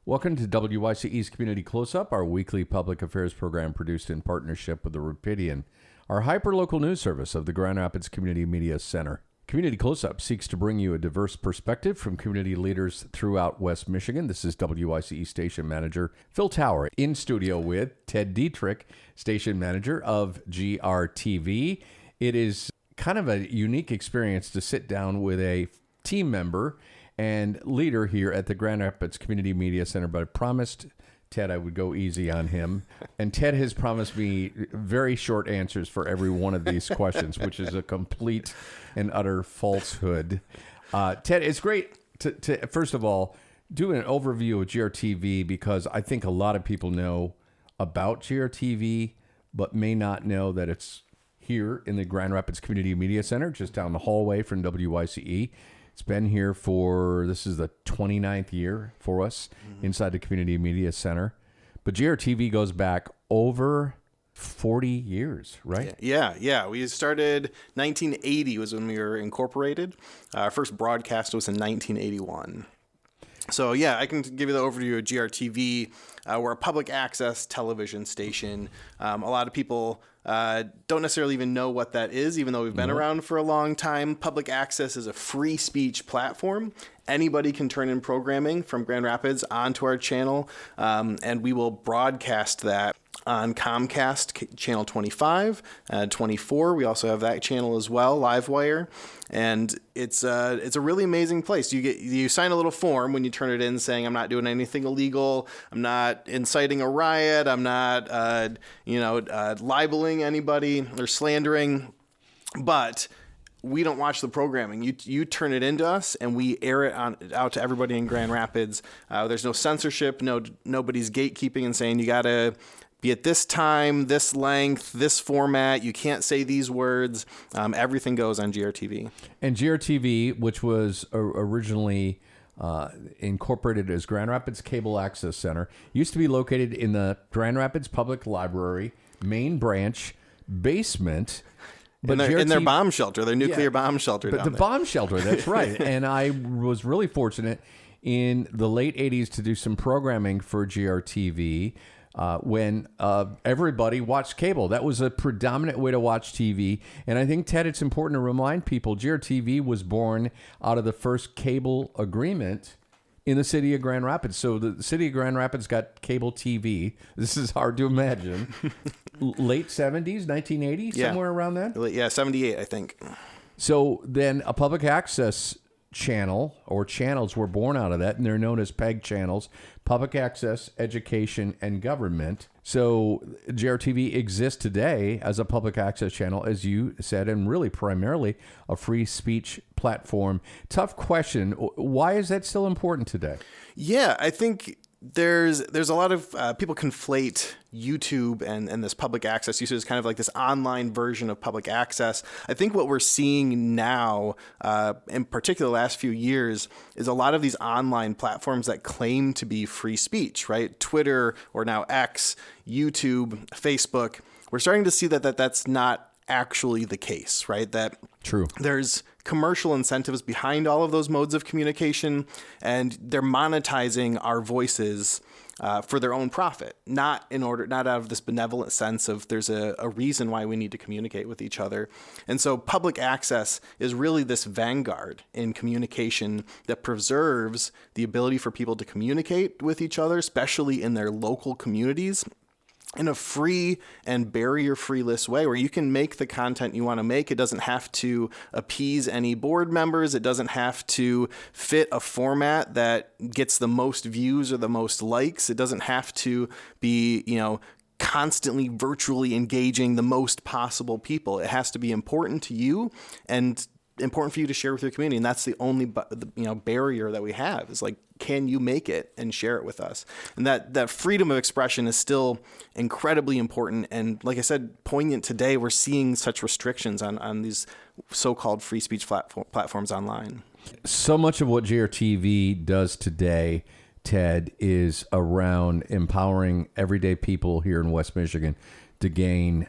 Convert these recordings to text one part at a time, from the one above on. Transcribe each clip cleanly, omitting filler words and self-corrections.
Welcome to WYCE's Community Close-Up, our weekly public affairs program produced in partnership with the Rapidian, our hyper-local news service of the Grand Rapids Community Media Center. Community Close-Up seeks to bring you a diverse perspective from community leaders throughout West Michigan. This is WYCE Station Manager Phil Tower in studio with Ted Dietrich, Station Manager of GRTV. It is kind of a unique experience to sit down with a team member and leader here at the Grand Rapids Community Media Center, but I promised Ted I would go easy on him. And Ted has promised me very short answers for every one of these questions, which is a complete and utter falsehood. Ted, it's great to first of all, do an overview of GRTV because I think a lot of people know about GRTV, but may not know that it's here in the Grand Rapids Community Media Center, just down the hallway from WYCE. It's been here this is the 29th year for us inside the Community Media Center. But GRTV goes back over 40 years, right? Yeah. We started 1980 was when we were incorporated. Our first broadcast was in 1981. So, yeah, I can give you the overview of GRTV. We're a public access television station. A lot of people don't necessarily even know what that is, even though we've been around for a long time. Public access is a free speech platform. Anybody can turn in programming from Grand Rapids onto our channel, and we will broadcast that on Comcast channel 25, 24. We also have that channel as well, Livewire, and it's a really amazing place. You sign a little form when you turn it in saying I'm not doing anything illegal, I'm not inciting a riot, I'm not libeling anybody or slandering, but we don't watch the programming. You turn it into us, and we air it out to everybody in Grand Rapids. There's no censorship, nobody's gatekeeping and saying you gotta be at this time, this length, this format. You can't say these words. Everything goes on GRTV. And GRTV, which was originally incorporated as Grand Rapids Cable Access Center, used to be located in the Grand Rapids Public Library, main branch, basement. But in their bomb shelter, their nuclear bomb shelter. But the bomb shelter, that's right. And I was really fortunate in the late 80s to do some programming for GRTV. When everybody watched cable. That was a predominant way to watch TV. And I think, Ted, it's important to remind people, GRTV was born out of the first cable agreement in the city of Grand Rapids. So the city of Grand Rapids got cable TV. This is hard to imagine. Late 70s, 1980, somewhere around that? Yeah, 78, I think. So then a public access channel or channels were born out of that, and they're known as PEG channels, public access, education, and government. So GRTV exists today as a public access channel, as you said, and really primarily a free speech platform. Tough question. Why is that still important today? Yeah, I think there's a lot of people conflate YouTube and this public access usage as kind of like this online version of public access. I think what we're seeing now, in particular the last few years, is a lot of these online platforms that claim to be free speech, right? Twitter, or now X, YouTube, Facebook. We're starting to see that's not actually the case, right? That True. There's commercial incentives behind all of those modes of communication, and they're monetizing our voices for their own profit, not out of this benevolent sense of there's a reason why we need to communicate with each other. And so public access is really this vanguard in communication that preserves the ability for people to communicate with each other, especially in their local communities, in a free and barrier-free-less way where you can make the content you want to make. It doesn't have to appease any board members. It doesn't have to fit a format that gets the most views or the most likes. It doesn't have to be, constantly virtually engaging the most possible people. It has to be important to you and important for you to share with your community. And that's the only barrier that we have is like, can you make it and share it with us? And that freedom of expression is still incredibly important. And like I said, poignant today, we're seeing such restrictions on these so-called free speech platforms online. So much of what GRTV does today, Ted, is around empowering everyday people here in West Michigan to gain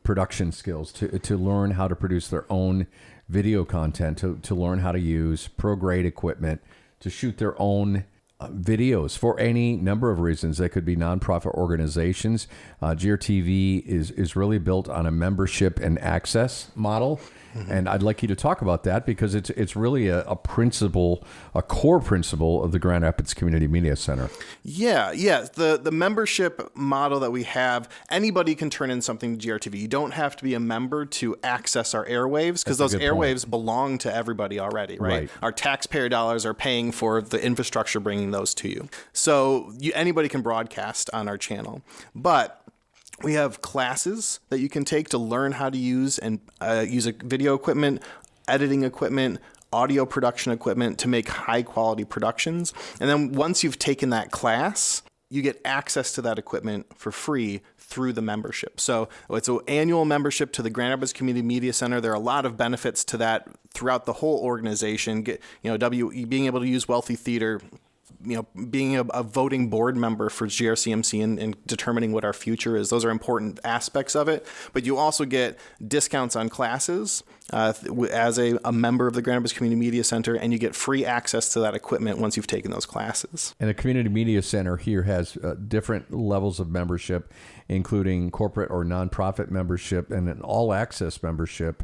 production skills, to learn how to produce their own video content, to learn how to use pro-grade equipment, to shoot their own videos for any number of reasons. They could be nonprofit organizations. GRTV is really built on a membership and access model. And I'd like you to talk about that because it's really a core principle of the Grand Rapids Community Media Center. Yeah. The membership model that we have, anybody can turn in something to GRTV. You don't have to be a member to access our airwaves because those airwaves belong to everybody already, right? Our taxpayer dollars are paying for the infrastructure bringing those to you. So anybody can broadcast on our channel. But we have classes that you can take to learn how to use video equipment, editing equipment, audio production equipment to make high quality productions. And then once you've taken that class, you get access to that equipment for free through the membership. So it's an annual membership to the Grand Rapids Community Media Center. There are a lot of benefits to that throughout the whole organization. Being able to use Wealthy Theater, being a voting board member for GRCMC and determining what our future is. Those are important aspects of it. But you also get discounts on classes as a member of the Grand Rapids Community Media Center, and you get free access to that equipment once you've taken those classes. And the Community Media Center here has different levels of membership, including corporate or nonprofit membership and an all-access membership,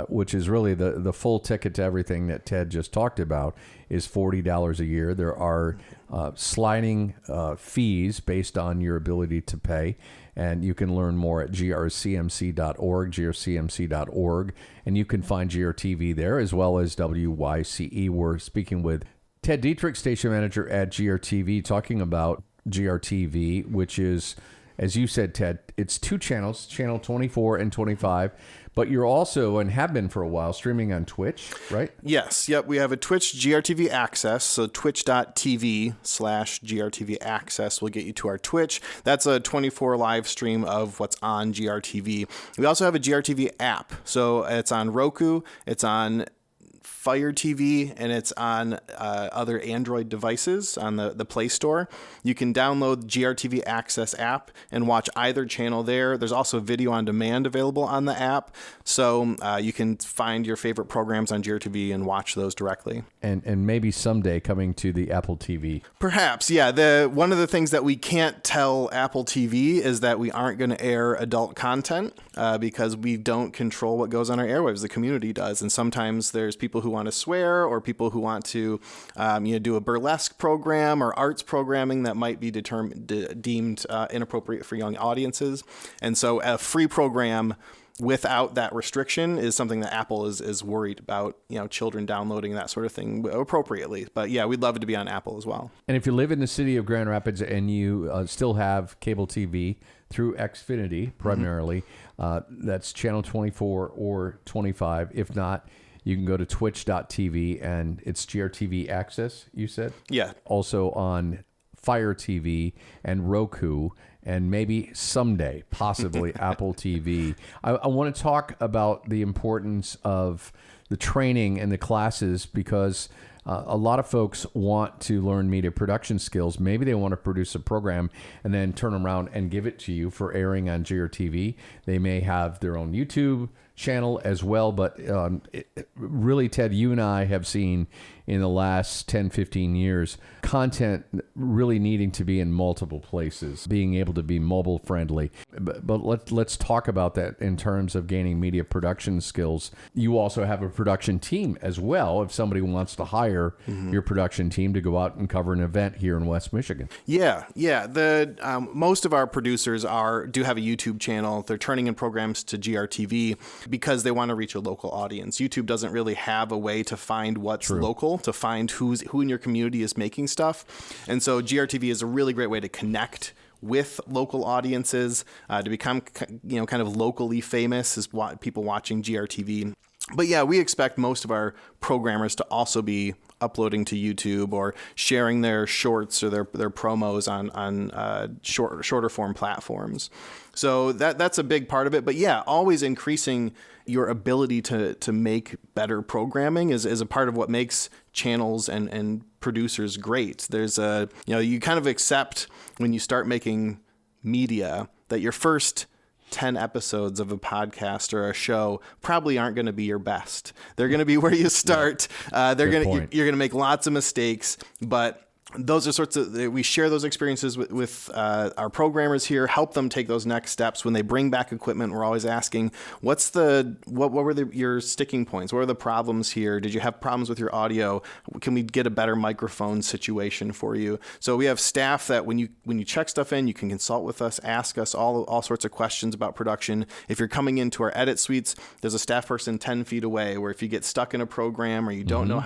which is really the full ticket to everything that Ted just talked about, is $40 a year. There are sliding fees based on your ability to pay, and you can learn more at grcmc.org, and you can find GRTV there as well as WYCE. We're speaking with Ted Dietrich, station manager at GRTV, talking about GRTV, which is, as you said, Ted, it's two channels, channel 24 and 25. But you're also, and have been for a while, streaming on Twitch, right? Yes. Yep. We have a Twitch GRTV Access. So twitch.tv/GRTV Access will get you to our Twitch. That's a 24 live stream of what's on GRTV. We also have a GRTV app. So it's on Roku, it's on Fire TV, and it's on other Android devices on the Play Store. You can download GRTV Access app and watch either channel there. There's also video on demand available on the app, so you can find your favorite programs on GRTV and watch those directly. And maybe someday coming to the Apple TV. Perhaps, yeah. One of the things that we can't tell Apple TV is that we aren't going to air adult content because we don't control what goes on our airwaves. The community does, and sometimes there's people who want to swear or people who want to do a burlesque program or arts programming that might be deemed inappropriate for young audiences. And so a free program without that restriction is something that Apple is worried about, children downloading that sort of thing appropriately. But yeah, we'd love it to be on Apple as well. And if you live in the city of Grand Rapids and you still have cable TV through Xfinity primarily, that's channel 24 or 25. If not, you can go to twitch.tv and it's GRTV Access, you said? Yeah. Also on Fire TV and Roku, and maybe someday, possibly Apple TV. I want to talk about the importance of the training and the classes because a lot of folks want to learn media production skills. Maybe they want to produce a program and then turn around and give it to you for airing on GRTV. They may have their own YouTube channel as well, but really, Ted, you and I have seen in the last 10, 15 years, content really needing to be in multiple places, being able to be mobile friendly. But let's talk about that in terms of gaining media production skills. You also have a production team as well if somebody wants to hire your production team to go out and cover an event here in West Michigan. Yeah. Most of our producers do have a YouTube channel. They're turning in programs to GRTV because they want to reach a local audience. YouTube doesn't really have a way to find what's local, to find who in your community is making stuff. And so GRTV is a really great way to connect with local audiences, to become kind of locally famous is people watching GRTV. But yeah, we expect most of our programmers to also be uploading to YouTube or sharing their shorts or their promos on shorter form platforms. So that's a big part of it. But yeah, always increasing your ability to make better programming is a part of what makes channels and producers great. There's you kind of accept when you start making media that your first 10 episodes of a podcast or a show probably aren't going to be your best. They're going to be where you start. You're going to make lots of mistakes, but those are sorts of, we share those experiences with our programmers here, help them take those next steps. When they bring back equipment, we're always asking, what were your sticking points? What are the problems here? Did you have problems with your audio? Can we get a better microphone situation for you? So we have staff that when you check stuff in, you can consult with us, ask us all sorts of questions about production. If you're coming into our edit suites, there's a staff person 10 feet away, where if you get stuck in a program or you don't know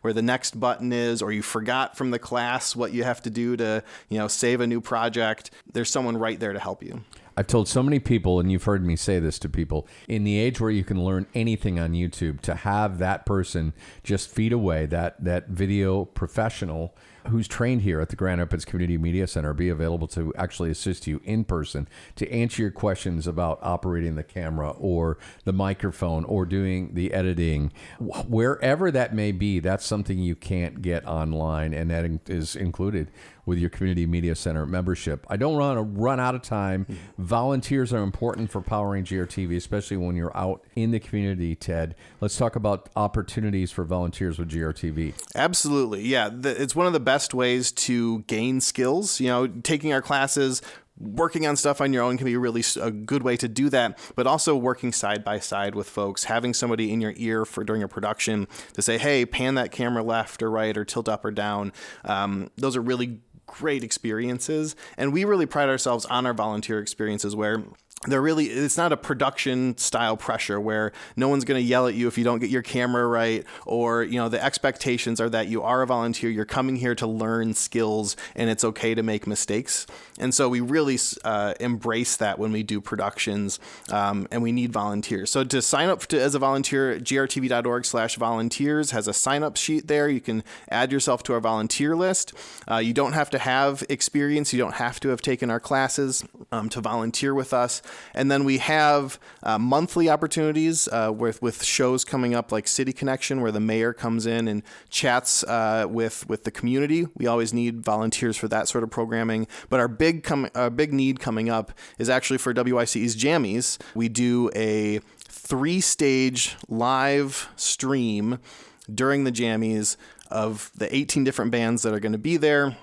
where the next button is, or you forgot from the class what you have to do to, save a new project, there's someone right there to help you. I've told so many people, and you've heard me say this to people, in the age where you can learn anything on YouTube, to have that person just feet away, that video professional who's trained here at the Grand Rapids Community Media Center, be available to actually assist you in person, to answer your questions about operating the camera or the microphone or doing the editing. Wherever that may be, that's something you can't get online, and that is included with your Community Media Center membership. I don't want to run out of time. Volunteers are important for powering GRTV, especially when you're out in the community, Ted. Let's talk about opportunities for volunteers with GRTV. Absolutely. Yeah. It's one of the best ways to gain skills. Taking our classes, working on stuff on your own can be really a good way to do that, but also working side by side with folks, having somebody in your ear during a production to say, hey, pan that camera left or right or tilt up or down. Those are really great experiences. And we really pride ourselves on our volunteer experiences, where it's not a production style pressure where no one's going to yell at you if you don't get your camera right, or, the expectations are that you are a volunteer, you're coming here to learn skills, and it's okay to make mistakes. And so we really embrace that when we do productions, and we need volunteers. So to sign up as a volunteer, grtv.org/volunteers has a sign up sheet there. You can add yourself to our volunteer list. You don't have to have experience. You don't have to have taken our classes to volunteer with us. And then we have monthly opportunities with shows coming up like City Connection, where the mayor comes in and chats with the community. We always need volunteers for that sort of programming. But our big need coming up is actually for WYCE's Jammies. We do a 3-stage live stream during the Jammies of the 18 different bands that are going to be there.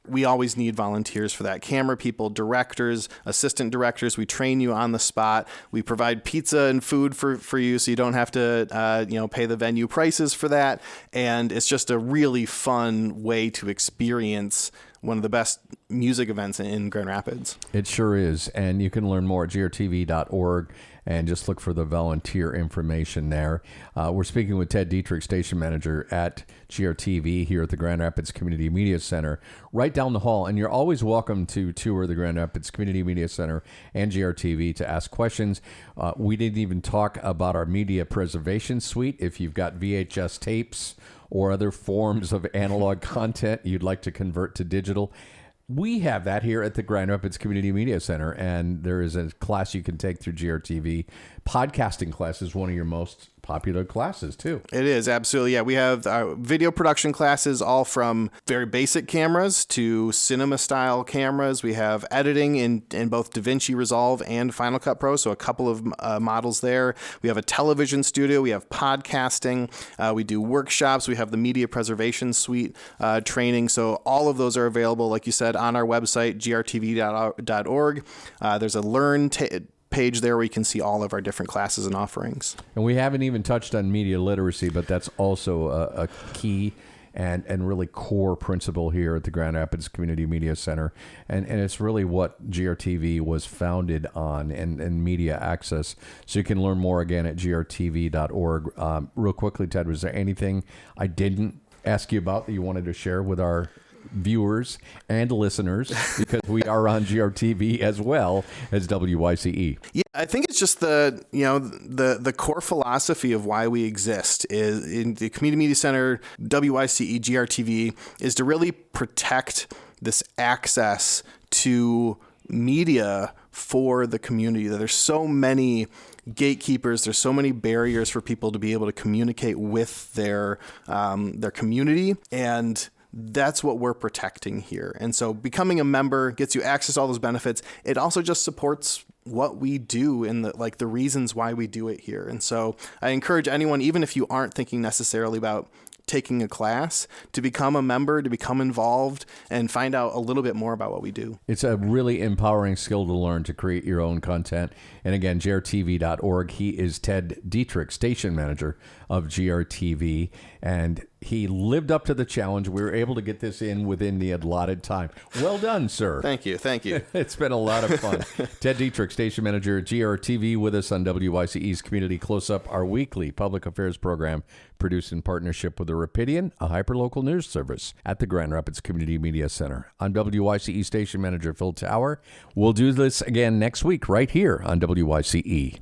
We always need volunteers for that. Camera people, directors, assistant directors. We train you on the spot. We provide pizza and food for you, so you don't have to pay the venue prices for that. And it's just a really fun way to experience one of the best music events in Grand Rapids. It sure is. And you can learn more at grtv.org and just look for the volunteer information there. We're speaking with Ted Dietrich, station manager at GRTV here at the Grand Rapids Community Media Center, right down the hall. And you're always welcome to tour the Grand Rapids Community Media Center and GRTV to ask questions. We didn't even talk about our media preservation suite. If you've got VHS tapes or other forms of analog content you'd like to convert to digital, we have that here at the Grand Rapids Community Media Center, and there is a class you can take through GRTV. Podcasting class is one of your most popular classes, too. It is, absolutely. Yeah, we have our video production classes, all from very basic cameras to cinema-style cameras. We have editing in both DaVinci Resolve and Final Cut Pro, so a couple of models there. We have a television studio. We have podcasting. We do workshops. We have the media preservation suite training. So all of those are available, like you said, on our website, grtv.org. There's a learn page there where you can see all of our different classes and offerings. And we haven't even touched on media literacy, but that's also a key and really core principle here at the Grand Rapids Community Media Center. And it's really what GRTV was founded on, and media access. So you can learn more again at grtv.org. Real quickly, Ted, was there anything I didn't ask you about that you wanted to share with our viewers and listeners, because we are on GRTV as well as WYCE? Yeah, I think it's just the core philosophy of why we exist is in the Community Media Center, WYCE, GRTV, is to really protect this access to media for the community. There's so many gatekeepers, there's so many barriers for people to be able to communicate with their community, and that's what we're protecting here. And so becoming a member gets you access to all those benefits. It also just supports what we do and the reasons why we do it here. And so I encourage anyone, even if you aren't thinking necessarily about taking a class to become a member, to become involved, and find out a little bit more about what we do. It's a really empowering skill to learn to create your own content. And again, grtv.org. He is Ted Dietrich, station manager of GRTV, and he lived up to the challenge. We were able to get this in within the allotted time. Well done, sir. Thank you. It's been a lot of fun. Ted Dietrich, station manager at GRTV, with us on WYCE's Community Close-Up, our weekly public affairs program produced in partnership with the Rapidian, a hyperlocal news service at the Grand Rapids Community Media Center. I'm WYCE station manager Phil Tower. We'll do this again next week right here on WYCE.